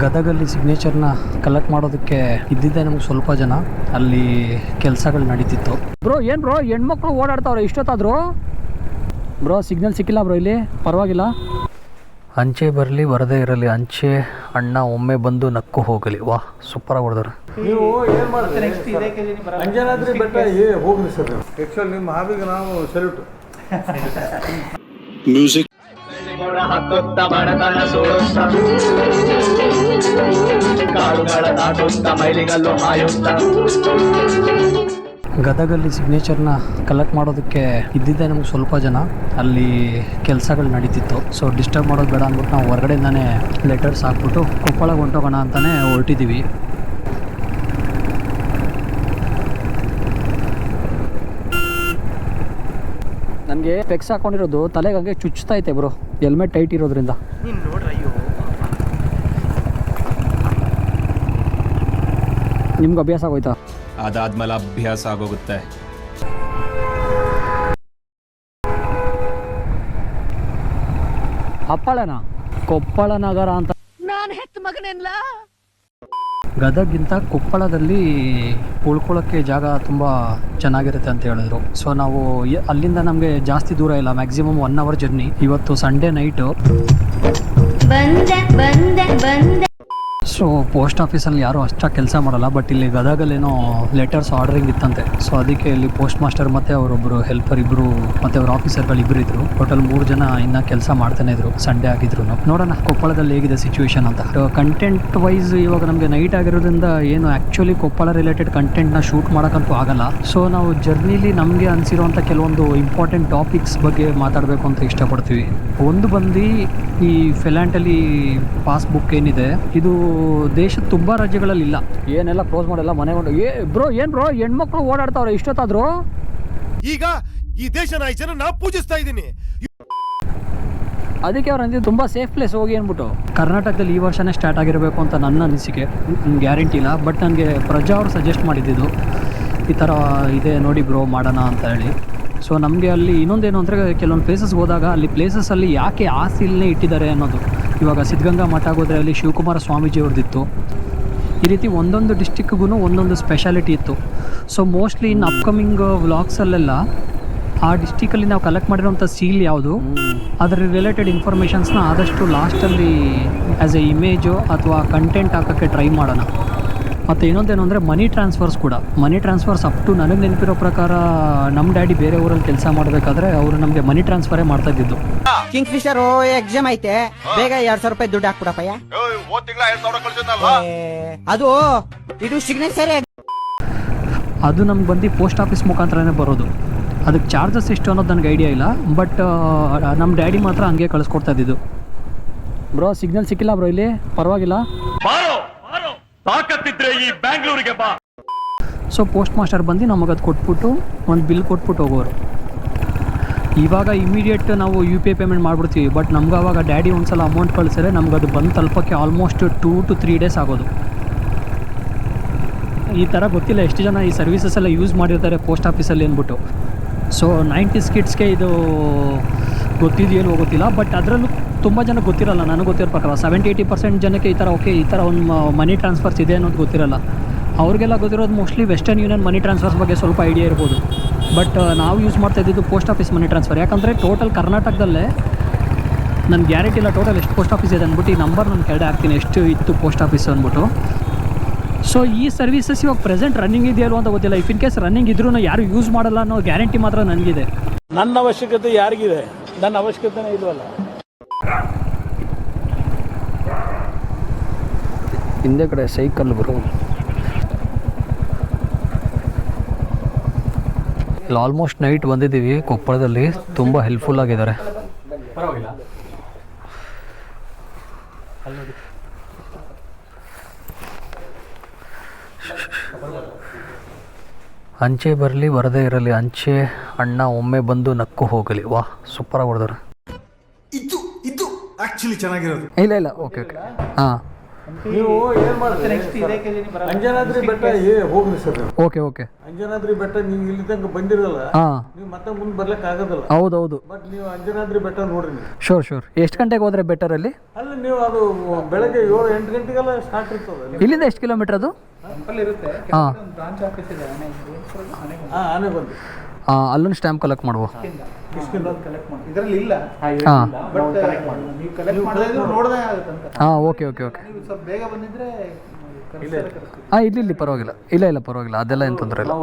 ಗದಗಲ್ಲಿ ಸಿಗ್ನೇಚರ್ನ collect ಮಾಡೋದಕ್ಕೆ ಇದ್ದಿದ್ದೆ ನಮ್ಗೆ ಸ್ವಲ್ಪ ಜನ. ಅಲ್ಲಿ ಕೆಲಸಗಳು ನಡೀತಿತ್ತು. ಬ್ರೋ ಏನು ಬ್ರೋ ಹೆಣ್ಮಕ್ಳು ಓಡಾಡ್ತಾವ್ರೆ ಇಷ್ಟೊತ್ತಾದ್ರು? ಬ್ರೋ ಸಿಗ್ನಲ್ ಸಿಕ್ಕಿಲ್ಲ ಬ್ರೋ ಇಲ್ಲಿ, ಪರವಾಗಿಲ್ಲ. ಅಂಚೆ ಬರಲಿ ಬರದೇ ಇರಲಿ, ಅಂಚೆ ಅಣ್ಣ ಒಮ್ಮೆ ಬಂದು ನಕ್ಕು ಹೋಗಲಿ. ವಾಹ್, ಸೂಪರಾಗಿ ಹೊಡೆದ್ರು. ನೀವು ಏನು ಮಾಡ್ತೀರಿ ನೆಕ್ಸ್ಟ್ ಅಂಜನಾದ್ರಿ ಬೆಟ್ಟ ಹೋಗ್ರಿ ಸರ್. ಆ್ಯಕ್ಚುಲಿ ನಿಮ್ಮ ಹಾವಿಗೆ ನಾವು ಸಲ್ಯೂಟ್. ಮ್ಯೂಸಿಕ್ ಗದಗಲ್ಲಿ ಸಿಗ್ನೇಚರ್ನ ಕಲೆಕ್ಟ್ ಮಾಡೋದಕ್ಕೆ ಇದ್ದಿದ್ದೆ ನಮ್ಗೆ ಸ್ವಲ್ಪ ಜನ. ಅಲ್ಲಿ ಕೆಲಸಗಳು ನಡೀತಿತ್ತು. ಸೊ ಡಿಸ್ಟರ್ಬ್ ಮಾಡೋದು ಬೇಡ ಅಂದ್ಬಿಟ್ಟು ನಾವು ಹೊರಗಡೆಯಿಂದಾನೇ ಲೆಟರ್ಸ್ ಹಾಕ್ಬಿಟ್ಟು ಕೊಪ್ಪಳಗೆ ಹೊಂಟೋಗೋಣ ಅಂತಲೇ ಹೊರಟಿದ್ದೀವಿ. ನನಗೆ ಸ್ಪೆಕ್ಸ್ ಹಾಕೊಂಡಿರೋದು ತಲೆಗೆ ಹಂಗೆ ಚುಚ್ತಾ ಐತೆ ಬ್ರೋ, ಹೆಲ್ಮೆಟ್ ಟೈಟ್ ಇರೋದ್ರಿಂದ. ನಿಮ್ಗೆ ಅಭ್ಯಾಸ ಆಗೋಯ್ತಾ? ಅದಾದ್ಮೇಲೆ ಅಭ್ಯಾಸ ಆಗೋಗುತ್ತೆ. ಹಪ್ಪಳನ ಕೊಪ್ಪಳ ನಗರ ಅಂತ. ನಾನು ಹೆತ್ತ ಮಗನೆಲ್ಲ. ಗದಗಿಂತ ಕೊಪ್ಪಳದಲ್ಲಿ ಉಳ್ಕೊಳ್ಳೋಕ್ಕೆ ಜಾಗ ತುಂಬ ಚೆನ್ನಾಗಿರುತ್ತೆ ಅಂತ ಹೇಳಿದ್ರು. ಸೊ ನಾವು ಅಲ್ಲಿಂದ ನಮಗೆ ಜಾಸ್ತಿ ದೂರ ಇಲ್ಲ, ಮ್ಯಾಕ್ಸಿಮಮ್ 1 hour ಜರ್ನಿ. ಇವತ್ತು ಸಂಡೇ ನೈಟು. ಸೊ ಪೋಸ್ಟ್ ಆಫೀಸಲ್ಲಿ ಯಾರೂ ಅಷ್ಟಾಗಿ ಕೆಲಸ ಮಾಡಲ್ಲ, ಬಟ್ ಇಲ್ಲಿ ಗದಗಲ್ಲೇನೋ ಲೆಟರ್ಸ್ ಆರ್ಡರಿಂಗ್ ಇತ್ತಂತೆ. ಸೊ ಅದಕ್ಕೆ ಇಲ್ಲಿ ಪೋಸ್ಟ್ ಮಾಸ್ಟರ್ ಮತ್ತು ಅವರೊಬ್ಬರು ಹೆಲ್ಪರ್ ಇಬ್ಬರು ಮತ್ತು ಅವ್ರ ಆಫೀಸರ್ಗಳು ಇಬ್ಬರು ಇದ್ರು. ಟೋಟಲ್ 3 ಜನ ಇನ್ನೂ ಕೆಲಸ ಮಾಡ್ತಾನೆ ಇದ್ರು, ಸಂಡೇ ಆಗಿದ್ರು. ನೋಡೋಣ ಕೊಪ್ಪಳದಲ್ಲಿ ಹೇಗಿದೆ ಸಿಚುವೇಶನ್ ಅಂತ. ಕಂಟೆಂಟ್ ವೈಸ್ ಇವಾಗ ನಮಗೆ ನೈಟ್ ಆಗಿರೋದ್ರಿಂದ ಏನು ಆ್ಯಕ್ಚುಲಿ ಕೊಪ್ಪಳ ರಿಲೇಟೆಡ್ ಕಂಟೆಂಟ್ನ ಶೂಟ್ ಮಾಡೋಕ್ಕಂತೂ ಆಗಲ್ಲ. ಸೊ ನಾವು ಜರ್ನಿಲಿ ನಮಗೆ ಅನಿಸಿರುವಂಥ ಕೆಲವೊಂದು ಇಂಪಾರ್ಟೆಂಟ್ ಟಾಪಿಕ್ಸ್ ಬಗ್ಗೆ ಮಾತಾಡಬೇಕು ಅಂತ ಇಷ್ಟಪಡ್ತೀವಿ. ಒಂದು ಬಂದು ಈ ಫಿಲಾಂಟಲಿ ಪಾಸ್ಬುಕ್ ಏನಿದೆ, ಇದು ದೇಶದ ತುಂಬ ರಾಜ್ಯಗಳಲ್ಲಿ ಇಲ್ಲ. ಏನೆಲ್ಲ ಕ್ಲೋಸ್ ಮಾಡಿಲ್ಲ, ಮನೆ ಕೊಂಡು ಬ್ರೋ ಏನು ಬ್ರೋ ಹೆಣ್ಮಕ್ಳು ಓಡಾಡ್ತಾವ್ರೆ ಇಷ್ಟೊತ್ತಾದ್ರು? ಈಗ ಈ ದೇಶನ ಈ ಜನ ನಾ ಪೂಜಿಸ್ತಾ ಇದ್ದೀನಿ. ಅದಕ್ಕೆ ಅವ್ರು ಅಂದಿದ್ದು ತುಂಬ ಸೇಫ್ ಪ್ಲೇಸ್ ಹೋಗಿ ಅಂದ್ಬಿಟ್ಟು. ಕರ್ನಾಟಕದಲ್ಲಿ ಈ ವರ್ಷನೇ ಸ್ಟಾರ್ಟ್ ಆಗಿರಬೇಕು ಅಂತ ನನ್ನ ಅನಿಸಿಕೆ, ಗ್ಯಾರಂಟಿ ಇಲ್ಲ. ಬಟ್ ನನಗೆ ಪ್ರಜಾ ಅವರು ಸಜೆಸ್ಟ್ ಮಾಡಿದ್ದು ಈ ಥರ ಇದೆ ನೋಡಿ ಬ್ರೋ ಮಾಡೋಣ ಅಂತ ಹೇಳಿ. ಸೊ ನಮಗೆ ಅಲ್ಲಿ ಇನ್ನೊಂದೇನು ಅಂದರೆ ಕೆಲವೊಂದು ಪ್ಲೇಸಸ್ಗೆ ಹೋದಾಗ ಅಲ್ಲಿ ಪ್ಲೇಸಸ್ಸಲ್ಲಿ ಯಾಕೆ ಆ ಸೀಲ್ನೇ ಇಟ್ಟಿದ್ದಾರೆ ಅನ್ನೋದು. ಇವಾಗ ಸಿದ್ಧಗಂಗಾ ಮಠ ಹೋದರೆ ಅಲ್ಲಿ ಶಿವಕುಮಾರ ಸ್ವಾಮೀಜಿ ಅವ್ರದ್ದಿತ್ತು. ಈ ರೀತಿ ಒಂದೊಂದು ಡಿಸ್ಟಿಕ್ಗೂ ಒಂದೊಂದು ಸ್ಪೆಷಾಲಿಟಿ ಇತ್ತು. ಸೊ ಮೋಸ್ಟ್ಲಿ ಇನ್ನು ಅಪ್ಕಮಿಂಗ್ ವ್ಲಾಗ್ಸಲ್ಲೆಲ್ಲ ಆ ಡಿಸ್ಟಿಕಲ್ಲಿ ನಾವು ಕಲೆಕ್ಟ್ ಮಾಡಿರೋಂಥ ಸೀಲ್ ಯಾವುದು, ಅದರ ರಿಲೇಟೆಡ್ ಇನ್ಫಾರ್ಮೇಷನ್ಸ್ನ ಆದಷ್ಟು ಲಾಸ್ಟಲ್ಲಿ ಆ್ಯಸ್ ಎ ಇಮೇಜು ಅಥವಾ ಕಂಟೆಂಟ್ ಹಾಕೋಕ್ಕೆ ಟ್ರೈ ಮಾಡೋಣ. ಮತ್ತು ಇನ್ನೊಂದೇನು ಅಂದರೆ ಮನಿ ಟ್ರಾನ್ಸ್ಫರ್ಸ್ ಕೂಡ. ಮನಿ ಟ್ರಾನ್ಸ್ಫರ್ಸ್ ಅಪ್ ಟು ನನಗೆ ನೆನಪಿರೋ ಪ್ರಕಾರ ನಮ್ಮ ಡ್ಯಾಡಿ ಬೇರೆ ಊರಲ್ಲಿ ಕೆಲಸ ಮಾಡಬೇಕಾದ್ರೆ ಅವರು ನಮಗೆ ಮನಿ ಟ್ರಾನ್ಸ್ಫರೇ ಮಾಡ್ತಾ ಇದ್ದಿದ್ದು. ಕಿಂಗ್ ಫಿಶರ್ ಎಕ್ಸಾಮ್ ಐತೆ, ಬೇಗ 2,000 ರೂಪಾಯಿ ದುಡ್ಡು ಹಾಕ್ಬಿಡಪ್ಪಯ್ಯ. ಅದು ಇದು ಸಿಗ್ನೇಚರ್. ಅದು ನಮ್ಗೆ ಬಂದು ಪೋಸ್ಟ್ ಆಫೀಸ್ ಮುಖಾಂತರನೇ ಬರೋದು. ಅದಕ್ಕೆ ಚಾರ್ಜಸ್ ಎಷ್ಟು ಅನ್ನೋದು ನನಗೆ ಐಡಿಯಾ ಇಲ್ಲ, ಬಟ್ ನಮ್ಮ ಡ್ಯಾಡಿ ಮಾತ್ರ ಹಂಗೆ ಕಳಿಸ್ಕೊಡ್ತಾ ಇದ್ದಿದ್ದು. ಬ್ರೋ ಸಿಗ್ನಲ್ ಸಿಕ್ಕಿಲ್ಲ ಬ್ರೋ ಇಲ್ಲಿ, ಪರವಾಗಿಲ್ಲ. ಸೊ ಪೋಸ್ಟ್ ಮಾಸ್ಟರ್ ಬಂದು ನಮಗೆ ಅದು ಕೊಟ್ಬಿಟ್ಟು ಒಂದು ಬಿಲ್ ಕೊಟ್ಬಿಟ್ಟು ಹೋಗೋರು. ಇವಾಗ ಇಮಿಡಿಯೇಟ್ ನಾವು UPI ಪೇಮೆಂಟ್ ಮಾಡಿಬಿಡ್ತೀವಿ, ಬಟ್ ನಮ್ಗೆ ಅವಾಗ ಡ್ಯಾಡಿ ಒಂದ್ಸಲ ಅಮೌಂಟ್ ಕಳಿಸಿದ್ರೆ ನಮ್ಗೆ ಅದು ಬಂದು ತಲುಪೋಕ್ಕೆ ಆಲ್ಮೋಸ್ಟ್ 2 to 3 days ಆಗೋದು. ಈ ಥರ ಗೊತ್ತಿಲ್ಲ ಎಷ್ಟು ಜನ ಈ ಸರ್ವಿಸಸ್ ಎಲ್ಲ ಯೂಸ್ ಮಾಡಿರ್ತಾರೆ ಪೋಸ್ಟ್ ಆಫೀಸಲ್ಲಿ ಅಂದ್ಬಿಟ್ಟು. ಸೊ 90s ಕಿಡ್ಸ್ಗೆ ಇದು ಗೊತ್ತಿದೆಯೇನು ಗೊತ್ತಿಲ್ಲ, ಬಟ್ ಅದರಲ್ಲೂ ತುಂಬ ಜನ ಗೊತ್ತಿರಲ್ಲ. ನನಗೆ ಗೊತ್ತಿರೋ ಪ್ರಕಾರ 70-80% ಜನಕ್ಕೆ ಈ ಥರ ಓಕೆ ಈ ಥರ ಒಂದು ಮನಿ ಟ್ರಾನ್ಸ್ಫರ್ಸ್ ಇದೆ ಅನ್ನೋದು ಗೊತ್ತಿರಲ್ಲ. ಅವ್ರಿಗೆಲ್ಲ ಗೊತ್ತಿರೋದು ಮೋಸ್ಟ್ಲಿ ವೆಸ್ಟರ್ನ್ ಯೂನಿಯನ್ ಮನಿ ಟ್ರಾನ್ಸ್ಫರ್ಸ್ ಬಗ್ಗೆ ಸ್ವಲ್ಪ ಐಡಿಯಾ ಇರ್ಬೋದು. ಬಟ್ ನಾವು ಯೂಸ್ ಮಾಡ್ತಾ ಇದ್ದಿದ್ದು ಪೋಸ್ಟ್ ಆಫೀಸ್ ಮನಿ ಟ್ರಾನ್ಸ್ಫರ್. ಯಾಕಂದರೆ ಟೋಟಲ್ ಕರ್ನಾಟಕದಲ್ಲೇ ನನ್ನ ಗ್ಯಾರಂಟಿ ಇಲ್ಲ ಟೋಟಲ್ ಎಷ್ಟು ಪೋಸ್ಟ್ ಆಫೀಸ್ ಇದೆ ಅಂದ್ಬಿಟ್ಟು. ಈ ನಂಬರ್ ನಾನು ಕೆಳಗೆ ಹಾಕ್ತೀನಿ ಎಷ್ಟು ಇತ್ತು ಪೋಸ್ಟ್ ಆಫೀಸ್ ಅಂದ್ಬಿಟ್ಟು. ಸೊ ಈ ಸರ್ವಿಸಸ್ ಇವಾಗ ಪ್ರೆಸೆಂಟ್ ರನ್ನಿಂಗ್ ಇದೆಯಲ್ವ ಅಂತ ಗೊತ್ತಿಲ್ಲ. ಇಫ್ ಇನ್ ಕೇಸ್ ರನ್ನಿಂಗ್ ಇದ್ರೂ ಯಾರು ಯೂಸ್ ಮಾಡಲ್ಲ ಅನ್ನೋ ಗ್ಯಾರಂಟಿ ಮಾತ್ರ ನನಗಿದೆ. ನನ್ನ ಅವಶ್ಯಕತೆ ಯಾರಿಗಿದೆ? ನನ್ನ ಅವಶ್ಯಕತೆನೇ ಇಲ್ವಲ್ಲ. ಹಿಂದೆ ಕಡೆ ಸೈಕಲ್ ಬರು. ಇಲ್ಲಿ ಆಲ್ಮೋಸ್ಟ್ ನೈಟ್ ಬಂದಿದ್ದೀವಿ ಕೊಪ್ಪಳದಲ್ಲಿ. ತುಂಬ ಹೆಲ್ಪ್ಫುಲ್ ಆಗಿದ್ದಾರೆ. ಅಂಚೆ ಬರಲಿ ಬರದೇ ಇರಲಿ, ಅಂಚೆ ಅಣ್ಣ ಒಮ್ಮೆ ಬಂದು ನಕ್ಕು ಹೋಗಲಿ. ವಾಹ್, ಸೂಪರಾಗಿ ಹೊಡೆದ್ರು. ಇದು ಆಕ್ಚುಲಿ ಚೆನ್ನಾಗಿರೋದು. ಇಲ್ಲ ಓಕೆ ಹಾಂ ನೀವು ಏನು ಮಾಡ್ತೀರಿ ಅಂಜನಾದ್ರಿ ಬೆಟ್ಟ ಹೋಗ್ರಿ ಸರ್. Okay okay. ಅಂಜನಾದ್ರಿ ಬೆಟ್ಟ ನೀವು ಇಲ್ಲಿ ತನಕ ಬಂದಿರಲ್ಲ, ಹಾಂ ನೀವು ಮತ್ತೆ ಮುಂದೆ ಬರ್ಲಿಕ್ಕೆ ಆಗೋದಿಲ್ಲ. ಹೌದೌದು. ಬಟ್ ನೀವು ಅಂಜನಾದ್ರಿ ಬೆಟ್ಟ ನೋಡ್ರಿ ನೀವು. Sure sure. ಎಷ್ಟು ಗಂಟೆಗೆ ಹೋದರೆ ಬೆಟರಲ್ಲಿ? ಅಲ್ಲ ನೀವು ಅದು ಬೆಳಗ್ಗೆ 7-8 ಗಂಟೆಗೆಲ್ಲ ಸ್ಟಾರ್ಟ್ ಇರ್ತದೆ. ಇಲ್ಲಿಂದ ಎಷ್ಟು ಕಿಲೋಮೀಟರ್ ಅದು? ಹಾಂ ಆನೆ ಬಂದು ಅಲ್ಲೊಂದು ಸ್ಟ್ಯಾಂಪ್ ಕಲೆಕ್ಟ್ ಮಾಡುವ. ಇದರಲ್ಲಿ ಇಲ್ಲ, ಹಾಂ ನೀವು ಕಲೆಕ್ಟ್ ಮಾಡಿದ್ರೆ ನೋಡ್ದೆ ಆಗುತ್ತೆ ಅಂತ. ಹಾಂ ಓಕೆ ಓಕೆ ಓಕೆ. ನೀವು ಸ್ವಲ್ಪ ಬೇಗ ಬಂದಿದ್ರೆ ಹಾಂ ಇಲ್ಲಿ ಪರವಾಗಿಲ್ಲ. ಇಲ್ಲ ಪರವಾಗಿಲ್ಲ, ಅದೆಲ್ಲ ಏನು ತೊಂದರೆ ಇಲ್ಲ.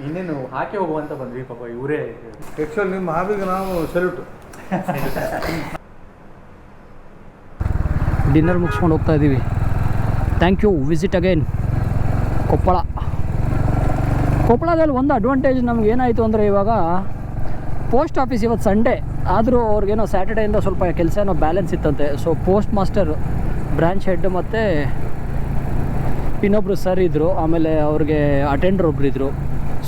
ಇನ್ನೇನು ಹಾಕಿ ಹೋಗುವಂತ ಬಂದ್ವಿ ಪಾಪ ಇವರೇ. ಆ್ಯಕ್ಚುಲಿ ನಿಮ್ಮ ಹಾಬಿಗೆ ನಾವು ಸೆಲ್ಯೂಟ್. ಡಿನ್ನರ್ ಮುಗಿಸ್ಕೊಂಡು ಹೋಗ್ತಾ ಇದ್ದೀವಿ. Thank you. ವಿಸಿಟ್ ಅಗೈನ್ ಕೊಪ್ಪಳದಲ್ಲಿ ಒಂದು ಅಡ್ವಾಂಟೇಜ್ ನಮ್ಗೆ ಏನಾಯಿತು ಅಂದರೆ, ಇವಾಗ ಪೋಸ್ಟ್ ಆಫೀಸ್ ಇವತ್ತು ಸಂಡೇ ಆದರೂ ಅವ್ರಿಗೇನೋ ಸ್ಯಾಟರ್ಡೇಯಿಂದ ಸ್ವಲ್ಪ ಕೆಲಸ ಏನೋ ಬ್ಯಾಲೆನ್ಸ್ ಇತ್ತಂತೆ. So post master, branch head ಮತ್ತು ಇನ್ನೊಬ್ಬರು ಸರ್ ಇದ್ದರು, ಆಮೇಲೆ ಅವ್ರಿಗೆ ಅಟೆಂಡರ್ ಒಬ್ರು ಇದ್ದರು.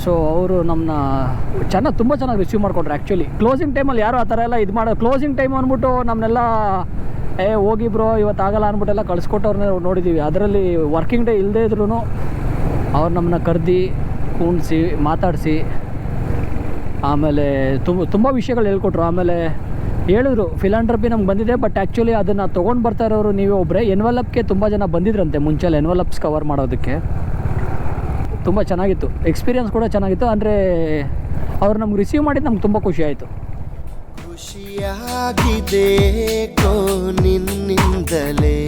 ಸೊ ಅವರು ನಮ್ಮನ್ನ ತುಂಬ ಚೆನ್ನಾಗಿ ರಿಸೀವ್ ಮಾಡಿಕೊಂಡ್ರು. ಆ್ಯಕ್ಚುಲಿ ಕ್ಲೋಸಿಂಗ್ ಟೈಮಲ್ಲಿ ಯಾರು ಆ ಥರ ಎಲ್ಲ ಇದು ಮಾಡೋ, ಕ್ಲೋಸಿಂಗ್ ಟೈಮ್ ಅಂದ್ಬಿಟ್ಟು ನಮ್ಮನ್ನೆಲ್ಲ ಹೋಗಿ ಬ್ರೋ ಇವತ್ತಾಗಲ್ಲ ಅಂದ್ಬಿಟ್ಟೆಲ್ಲ ಕಳಿಸ್ಕೊಟ್ಟವ್ರನ್ನೇ ನೋಡಿದ್ದೀವಿ. ಅದರಲ್ಲಿ ವರ್ಕಿಂಗ್ ಡೇ ಇಲ್ಲದೇ ಇದ್ರೂ ಅವ್ರು ನಮ್ಮನ್ನ ಕರೆದು ಕೂಣಿಸಿ ಮಾತಾಡಿಸಿ ಆಮೇಲೆ ತುಂಬ ವಿಷಯಗಳು ಹೇಳ್ಕೊಟ್ರು. ಆಮೇಲೆ ಹೇಳಿದ್ರು ಫಿಲಾಂಟ್ರಪಿ ನಮ್ಗೆ ಬಂದಿದೆ, ಬಟ್ ಆ್ಯಕ್ಚುಲಿ ಅದನ್ನು ತೊಗೊಂಡು ಬರ್ತಾ ಇರೋರು ನೀವೇ ಒಬ್ಬರೇ. ಎನ್ವಲಪ್ಗೆ ತುಂಬ ಜನ ಬಂದಿದ್ರಂತೆ ಮುಂಚೆಲ್ಲ ಎನ್ವಲಪ್ಸ್ ಕವರ್ ಮಾಡೋದಕ್ಕೆ. ತುಂಬ ಚೆನ್ನಾಗಿತ್ತು, ಎಕ್ಸ್ಪೀರಿಯನ್ಸ್ ಕೂಡ ಚೆನ್ನಾಗಿತ್ತು. ಅಂದರೆ ಅವ್ರು ನಮ್ಗೆ ರಿಸೀವ್ ಮಾಡಿದ್ದು ನಮ್ಗೆ ತುಂಬ ಖುಷಿ ಆಯಿತು. ಖುಷಿಯಾಗಿದೆ ನಿನ್ನಿಂದಲೇ